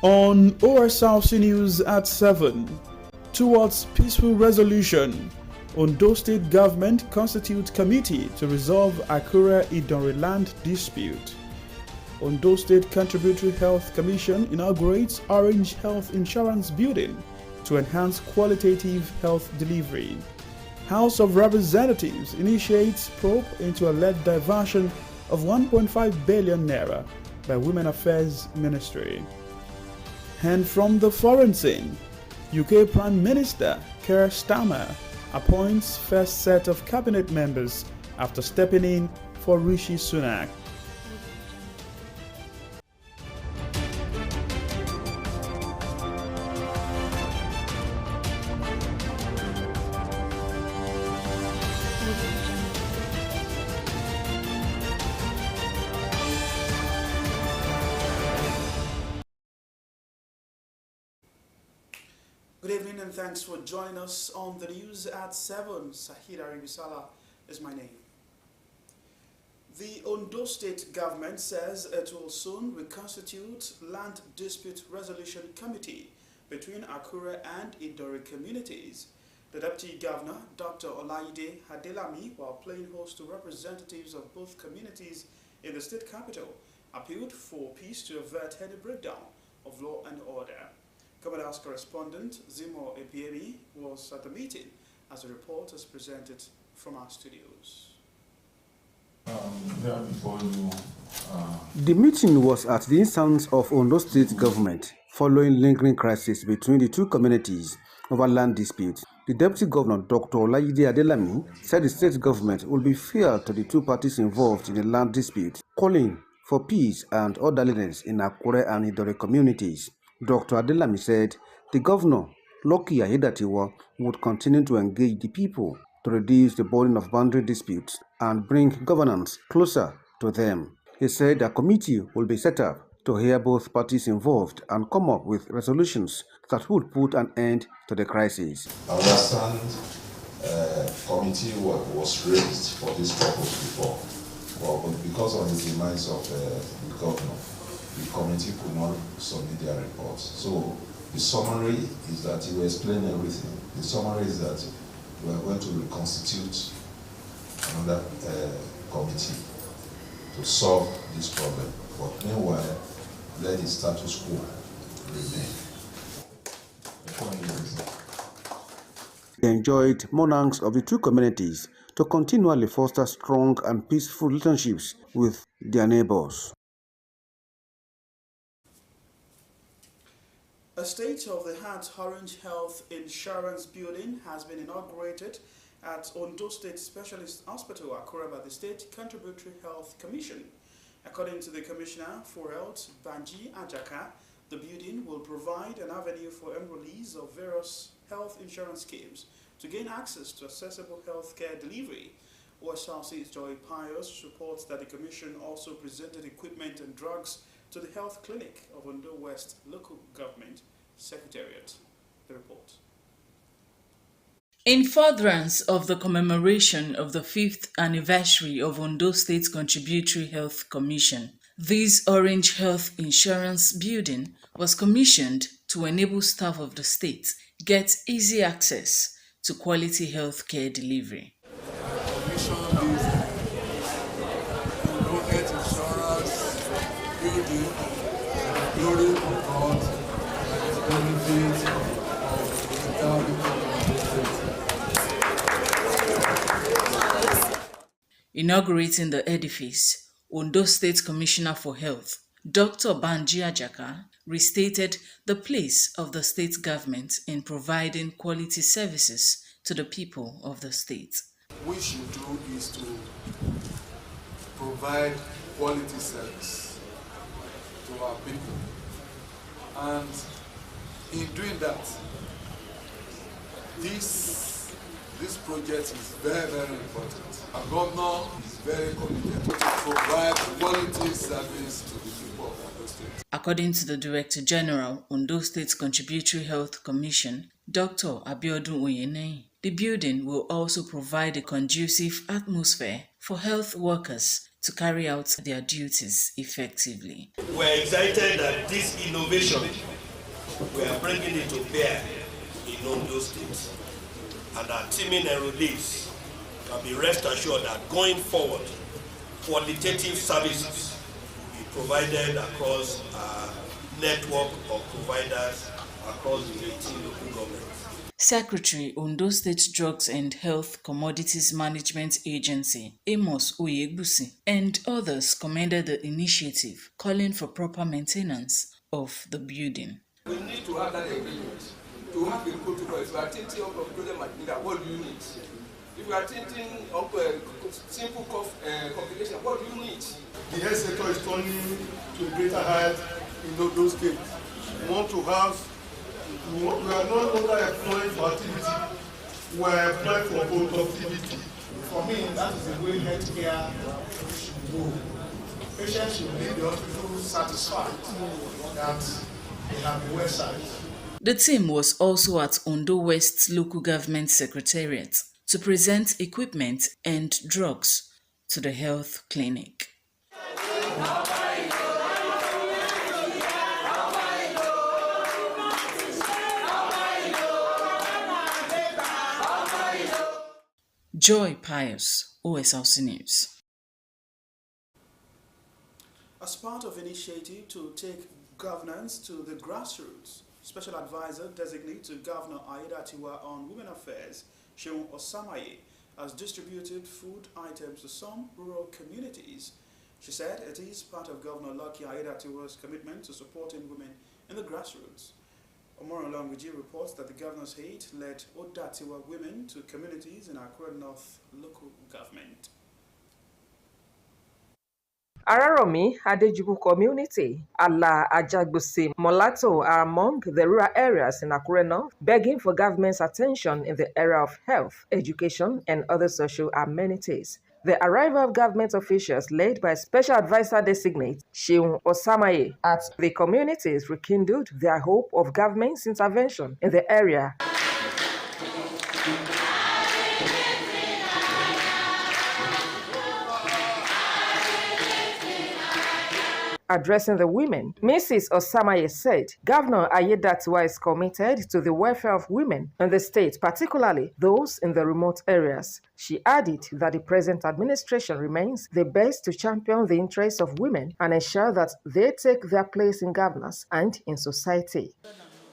On Osrc News at 7, towards peaceful resolution, Ondo State Government constitutes committee to resolve Akure Idonre land dispute. Ondo State Contributory Health Commission inaugurates Orange Health Insurance Building to enhance qualitative health delivery. House of Representatives initiates probe into alleged diversion of 1.5 billion naira by Women Affairs Ministry. And from the foreign scene, UK Prime Minister Keir Starmer appoints first set of cabinet members after stepping in for Rishi Sunak. Good evening and thanks for joining us on the news at 7. Sahid Aribisala is my name. The Ondo State government says it will soon reconstitute Land Dispute Resolution Committee between Akure and Idonre communities. The Deputy Governor, Dr. Olayide Adelami, while playing host to representatives of both communities in the state capital, appealed for peace to avert any breakdown of law and order. Government House correspondent Zimo Epiemi was at the meeting as a report is presented from our studios. The meeting was at the instance of Ondo State government following lingering crisis between the two communities over land disputes. The Deputy Governor, Dr. Olayide Adelami, said the state government will be fair to the two parties involved in the land dispute, calling for peace and orderliness in Akure and Idonre communities. Dr. Adelami said the governor, Lucky Ayedatiwa, would continue to engage the people to reduce the burden of boundary disputes and bring governance closer to them. He said a committee will be set up to hear both parties involved and come up with resolutions that would put an end to the crisis. I understand committee was raised for this purpose before, but because of the demands of the governor, the committee could not submit their reports. So the summary is that you explain everything. The summary is that we are going to reconstitute another committee to solve this problem. But meanwhile, let the status quo remain. They enjoyed monarchs of the two communities to continually foster strong and peaceful relationships with their neighbors. A state-of-the-art Orange Health Insurance Building has been inaugurated at Ondo State Specialist Hospital, Akure, by the State Contributory Health Commission. According to the Commissioner for Health, Banji Ajaka, the building will provide an avenue for enrollees of various health insurance schemes to gain access to accessible health care delivery. Osrc's Joy Pius reports that the Commission also presented equipment and drugs to the Health Clinic of Ondo West Local Government Secretariat. The report. In furtherance of the commemoration of the 5th anniversary of Ondo State Contributory Health Commission, this Orange Health Insurance Building was commissioned to enable staff of the state get easy access to quality health care delivery. Glory of God and the benefit of Inaugurating the edifice, Ondo State Commissioner for Health, Dr. Banji Ajaka, restated the place of the state government in providing quality services to the people of the state. What we should do is to provide quality service to our people. And in doing that, this project is very, very important. Our governor is very committed to provide quality service to the people of Ondo State. According to the Director General, Ondo State Contributory Health Commission, Dr. Abiodun Oyene, the building will also provide a conducive atmosphere for health workers to carry out their duties effectively. We're excited that this innovation we are bringing it to bear in Ondo State. And our teaming enrollees can be rest assured that going forward, qualitative services will be provided across our network of providers across the 18 local governments. Secretary, Ondo State Drugs and Health Commodities Management Agency, Amos Oyegbusi, and others commended the initiative, calling for proper maintenance of the building. We need to have that agreement, to have a protocol. If you are thinking of project material, what do you need? If you are thinking of simple complication, what do you need? The health sector is turning to greater heights in those states. We are no longer employing for activity, we are employing for productivity. For me, that is the way healthcare should go. Patients should leave the hospital satisfied that they have been well served. The team was also at Ondo West Local Government Secretariat to present equipment and drugs to the health clinic. Joy Pius, Osrc News. As part of initiative to take governance to the grassroots, Special Advisor designate to Governor Aiyedatiwa on Women Affairs, Seun Osamaye, has distributed food items to some rural communities. She said it is part of Governor Lucky Aiyedatiwa's commitment to supporting women in the grassroots. Omoro Langwiji reports that the governor's aide led Odatiwa women to communities in Akure North local government. Araromi Adejubu community, Ala Ajagbusi, Molato are among the rural areas in Akure North, begging for government's attention in the area of health, education, and other social amenities. The arrival of government officials led by Special Advisor Designate Seun Osamaye at the communities rekindled their hope of government's intervention in the area. Addressing the women, Mrs. Osamaye said, Governor Aiyedatiwa is committed to the welfare of women in the state, particularly those in the remote areas. She added that the present administration remains the best to champion the interests of women and ensure that they take their place in governance and in society.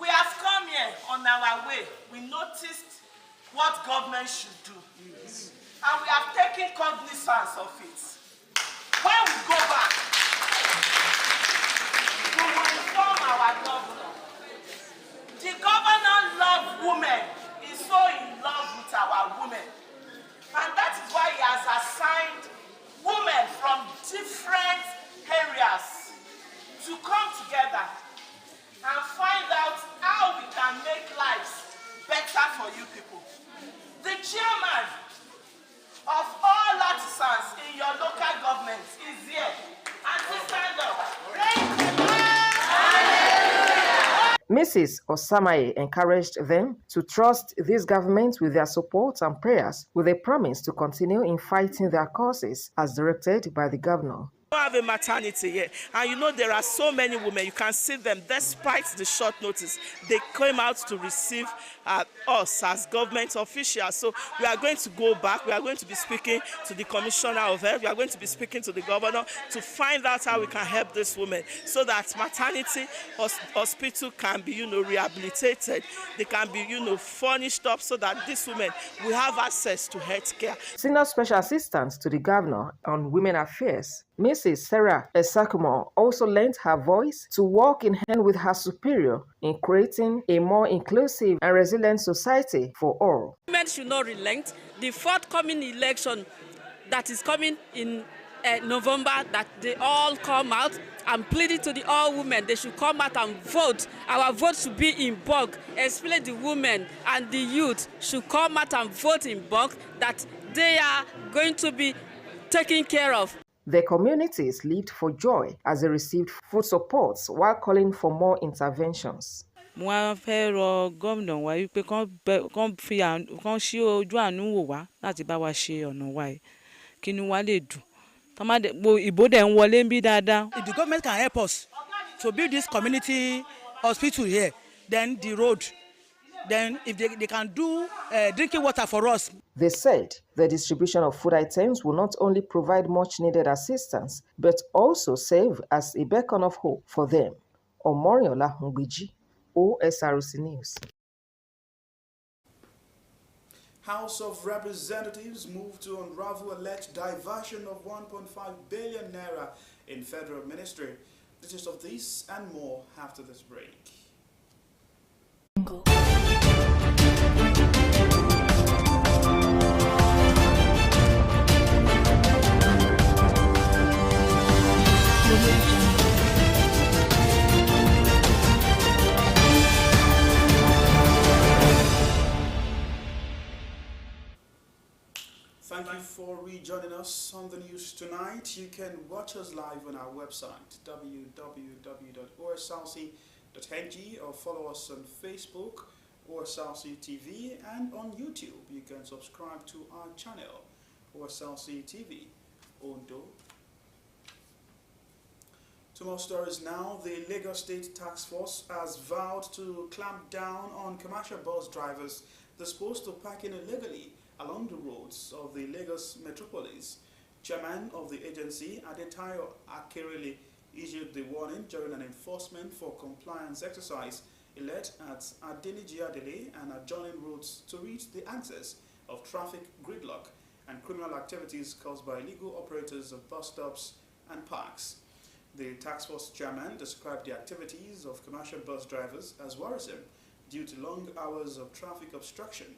We have come here on our way. We noticed what government should do. Yes. And we have taken cognizance of it. When we go back, we will inform our governor. The governor loves women. He's so in love with our women. And that is why he has assigned women from different areas to come together and find out how we can make lives better for you people. The chairman of all artisans in your local government is here. And to stand up. Mrs. Osamaye encouraged them to trust this government with their support and prayers, with a promise to continue in fighting their causes as directed by the governor. Have a maternity here, and you know there are so many women. You can see them despite the short notice. They came out to receive us as government officials. So we are going to go back. We are going to be speaking to the commissioner of health. We are going to be speaking to the governor to find out how we can help these women so that maternity hospital can be, rehabilitated. They can be, furnished up so that these women will have access to health care. Senior Special Assistant to the Governor on Women Affairs, Mrs. Sarah Esakumo, also lent her voice to work in hand with her superior in creating a more inclusive and resilient society for all. Women should not relent. The forthcoming election that is coming in November, that they all come out. I'm pleading to the all women, they should come out and vote. Our vote should be in bulk, especially the women and the youth should come out and vote in bulk, that they are going to be taken care of. The communities leaped for joy as they received food support while calling for more interventions. Mo fẹ́ rọ gómìnà wa wípé kán ṣí ojú àánú wò wá láti bá wa ṣe ọ̀nà wa yìí kí inú wa lè dùn. Ìbò dẹ̀ ń wọlé ń bí dáadáa. If the government can help us to build this community hospital here, then the road. Then if they can do drinking water for us. They said the distribution of food items will not only provide much needed assistance, but also serve as a beacon of hope for them. Omoriola Ngbiji, OSRC News. House of Representatives moved to unravel alleged diversion of 1.5 billion naira in federal ministry. Details of this and more after this break. Thank you for rejoining us on the news tonight. You can watch us live on our website www.osrc.ng or follow us on Facebook, OSRC TV, and on YouTube. You can subscribe to our channel, OSRC TV, Ondo. To more stories now, the Lagos State Task Force has vowed to clamp down on commercial bus drivers disposed to parking illegally along the roads of the Lagos metropolis. Chairman of the agency, Adetayo Akerele, issued the warning during an enforcement for compliance exercise he led at Adeniji and adjoining roads to reach the axis of traffic gridlock and criminal activities caused by illegal operators of bus stops and parks. The task force chairman described the activities of commercial bus drivers as worrisome due to long hours of traffic obstruction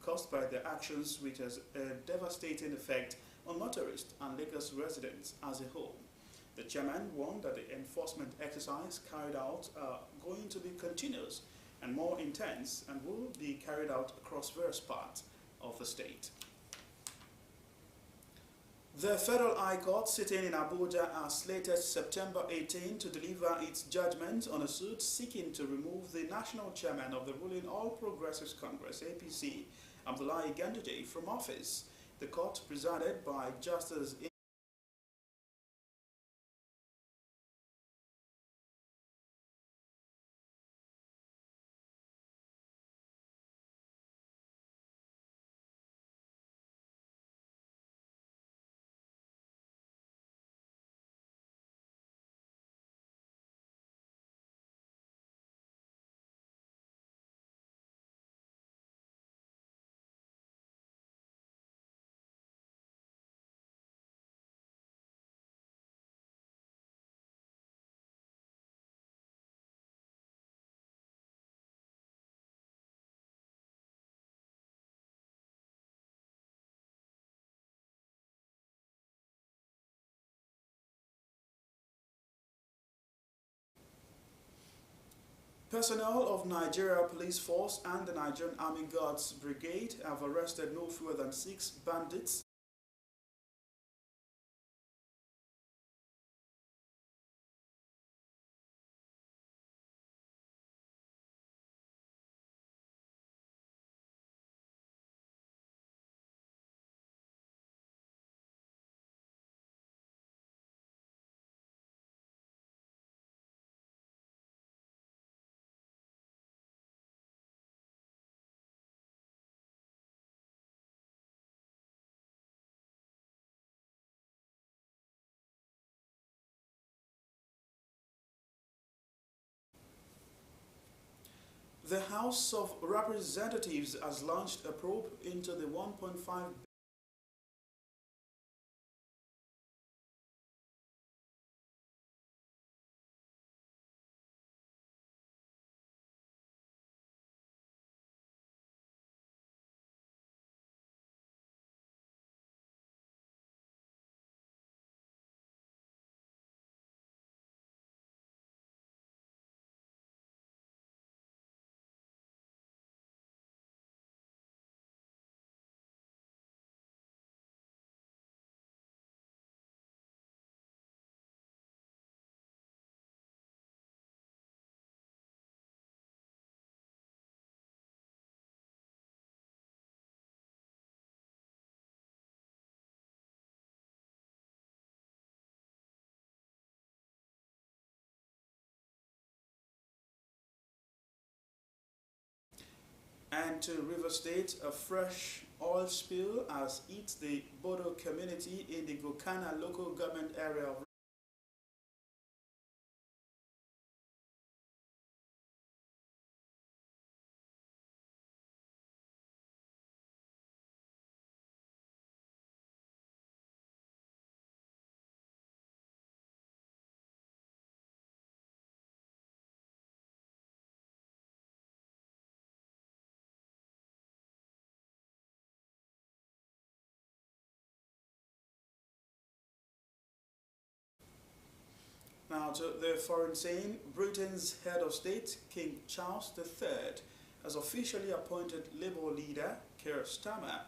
caused by their actions, which has a devastating effect on motorists and Lagos residents as a whole. The chairman warned that the enforcement exercise carried out are going to be continuous and more intense and will be carried out across various parts of the state. The Federal High Court sitting in Abuja has slated September 18 to deliver its judgment on a suit seeking to remove the national chairman of the ruling All Progressives Congress, APC, Abdullahi Ganduje, from office. The court, presided by Justice personnel of Nigeria Police Force and the Nigerian Army Guards Brigade have arrested no fewer than 6 bandits The House of Representatives has launched a probe into the 1.5 And to River State, a fresh oil spill has hit the Bodo community in the Gokana local government area of Now to the foreign scene, Britain's head of state, King Charles III, has officially appointed Labour leader Keir Starmer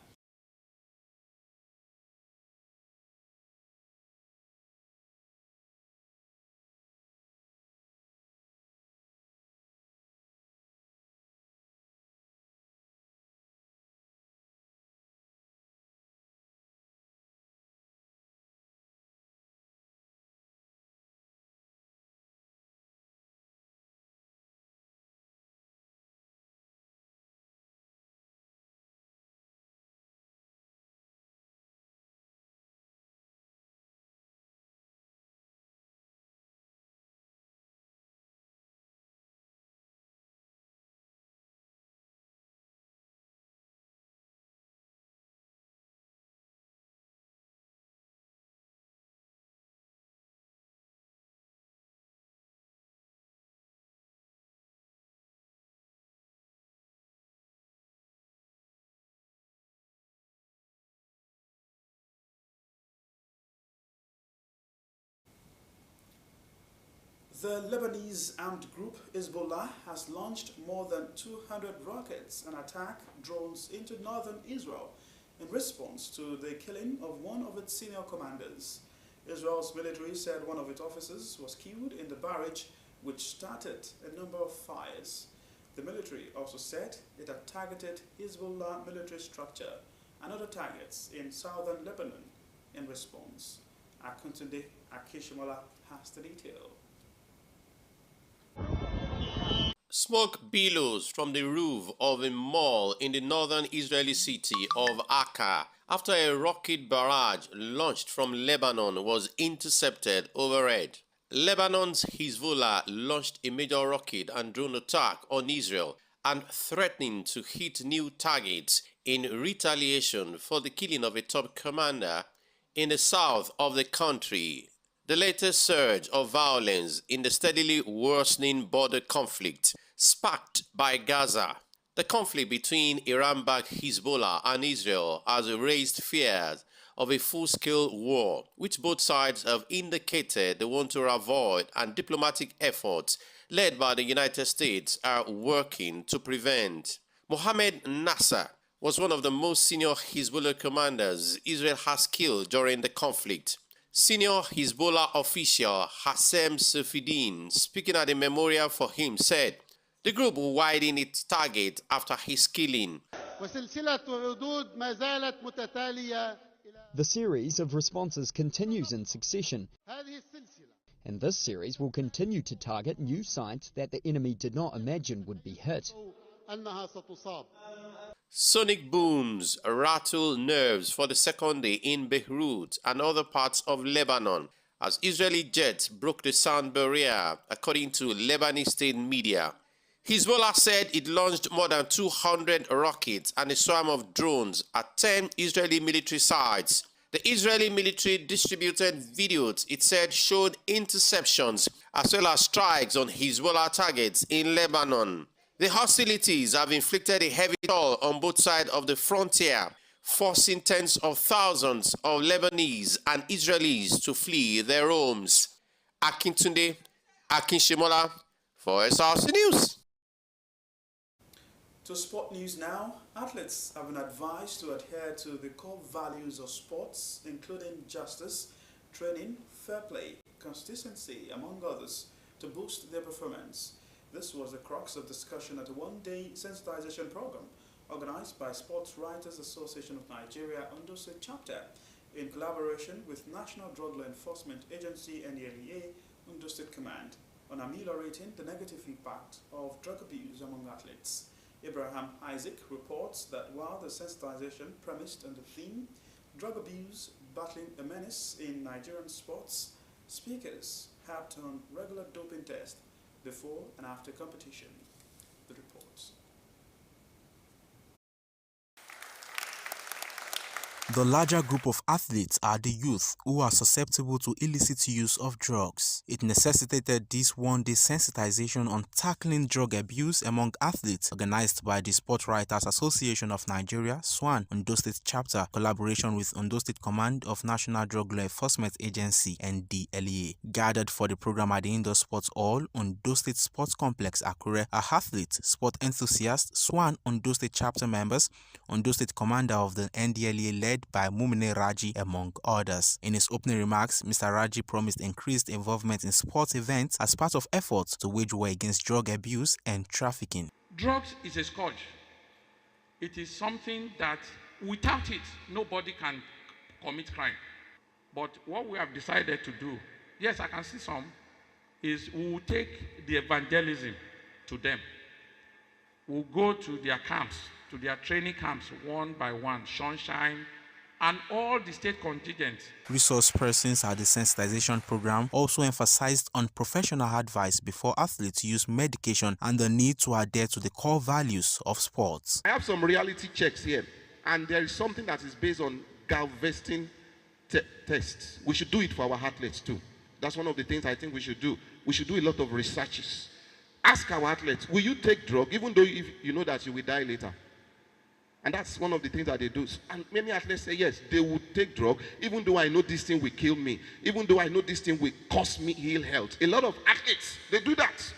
The Lebanese armed group Hezbollah has launched more than 200 rockets and attack drones into northern Israel in response to the killing of one of its senior commanders. Israel's military said one of its officers was killed in the barrage, which started a number of fires. The military also said it had targeted Hezbollah military structure and other targets in southern Lebanon in response. Akuntunde Akishimola has the detail. Smoke billows from the roof of a mall in the northern Israeli city of Akka after a rocket barrage launched from Lebanon was intercepted overhead. Lebanon's Hezbollah launched a major rocket and drone attack on Israel and threatening to hit new targets in retaliation for the killing of a top commander in the south of the country. The latest surge of violence in the steadily worsening border conflict sparked by Gaza. The conflict between Iran-backed Hezbollah and Israel has raised fears of a full-scale war, which both sides have indicated they want to avoid, and diplomatic efforts led by the United States are working to prevent. Mohammed Nasser was one of the most senior Hezbollah commanders Israel has killed during the conflict. Senior Hezbollah official Hassem Safieddine, speaking at a memorial for him, said the group will widen its target after his killing. The series of responses continues in succession, and this series will continue to target new sites that the enemy did not imagine would be hit. Sonic booms rattle nerves for the second day in Beirut and other parts of Lebanon as Israeli jets broke the sound barrier, according to Lebanese state media. Hezbollah said it launched more than 200 rockets and a swarm of drones at 10 Israeli military sites. The Israeli military distributed videos it said showed interceptions as well as strikes on Hezbollah targets in Lebanon. The hostilities have inflicted a heavy toll on both sides of the frontier, forcing tens of thousands of Lebanese and Israelis to flee their homes. Akintunde Akinshimola for Osrc News. To sport news now, athletes have been advised to adhere to the core values of sports, including justice, training, fair play, consistency, among others, to boost their performance. This was the crux of discussion at a one-day sensitization program organized by Sports Writers Association of Nigeria Ondo State Chapter in collaboration with National Drug Law Enforcement Agency NDLEA Ondo State Command on ameliorating the negative impact of drug abuse among athletes. Abraham Isaac reports that while the sensitization premised on the theme, drug abuse battling a menace in Nigerian sports, speakers had done regular doping tests before and after competition. The reports. The larger group of athletes are the youth who are susceptible to illicit use of drugs. It necessitated this one-day sensitization on tackling drug abuse among athletes organized by the Sport Writers Association of Nigeria, SWAN, Ondo State Chapter, collaboration with Ondo State Command of National Drug Law Enforcement Agency (NDLEA). Gathered for the program at the Indoor Sports Hall, Ondo State Sports Complex, Akure, are athletes, sport enthusiasts, SWAN Ondo State Chapter members, Ondo State Commander of the NDLEA led by Mumine Raji, among others. In his opening remarks, Mr. Raji promised increased involvement in sports events as part of efforts to wage war against drug abuse and trafficking. Drugs is a scourge. It is something that without it, nobody can commit crime. But what we have decided to do, yes, I can see some, is we will take the evangelism to them. We'll go to their camps, to their training camps, one by one, Sunshine, and all the state contingents. Resource persons at the sensitization program also emphasized on professional advice before athletes use medication and the need to adhere to the core values of sports. I have some reality checks here, and there is something that is based on Galveston tests. We should do it for our athletes too. That's one of the things I think we should do. We should do a lot of researches. Ask our athletes, will you take drug even though if you know that you will die later? And that's one of the things that they do. And many athletes say, yes, they will take drug, even though I know this thing will kill me, even though I know this thing will cost me ill health. A lot of athletes, they do that.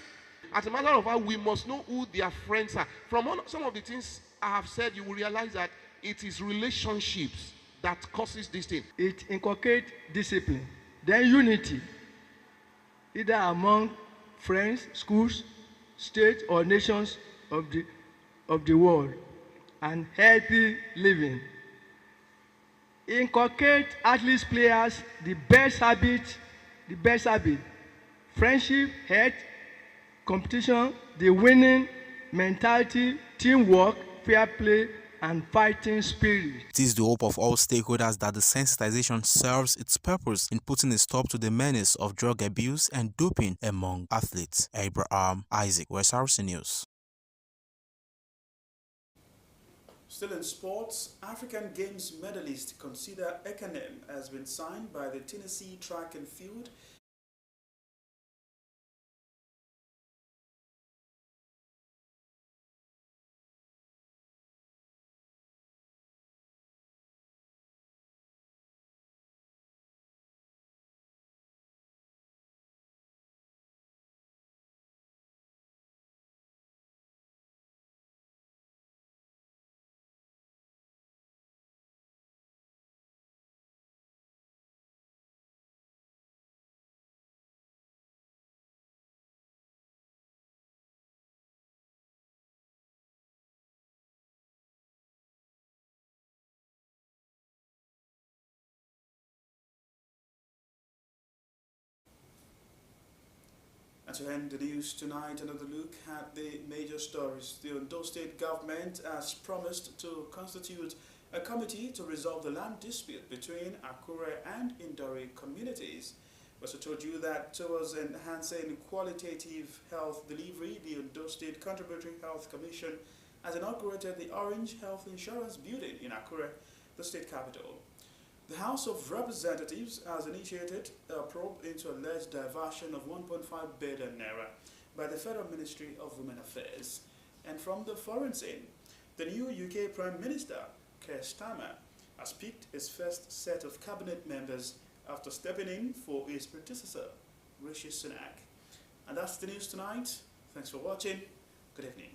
As a matter of fact, we must know who their friends are. From some of the things I have said, you will realize that it is relationships that causes this thing. It inculcates discipline, then unity, either among friends, schools, states, or nations of the world, and healthy living. Inculcate athletes, players, the best habit, friendship, health, competition, the winning mentality, teamwork, fair play, and fighting spirit. It is the hope of all stakeholders that the sensitization serves its purpose in putting a stop to the menace of drug abuse and doping among athletes. Abraham Isaac, Osrc News. Still in sports, African Games medalist Consider Ekanem has been signed by the Tennessee Track and Field And to end the news tonight, another look at the major stories. The Ondo State government has promised to constitute a committee to resolve the land dispute between Akure and Indore communities. We also told you that towards enhancing qualitative health delivery, the Ondo State Contributory Health Commission has inaugurated the Orange Health Insurance Building in Akure, the state capital. The House of Representatives has initiated a probe into alleged diversion of 1.5 billion naira by the Federal Ministry of Women Affairs. And from the foreign scene, the new UK Prime Minister, Keir Starmer, has picked his first set of cabinet members after stepping in for his predecessor, Rishi Sunak. And that's the news tonight. Thanks for watching. Good evening.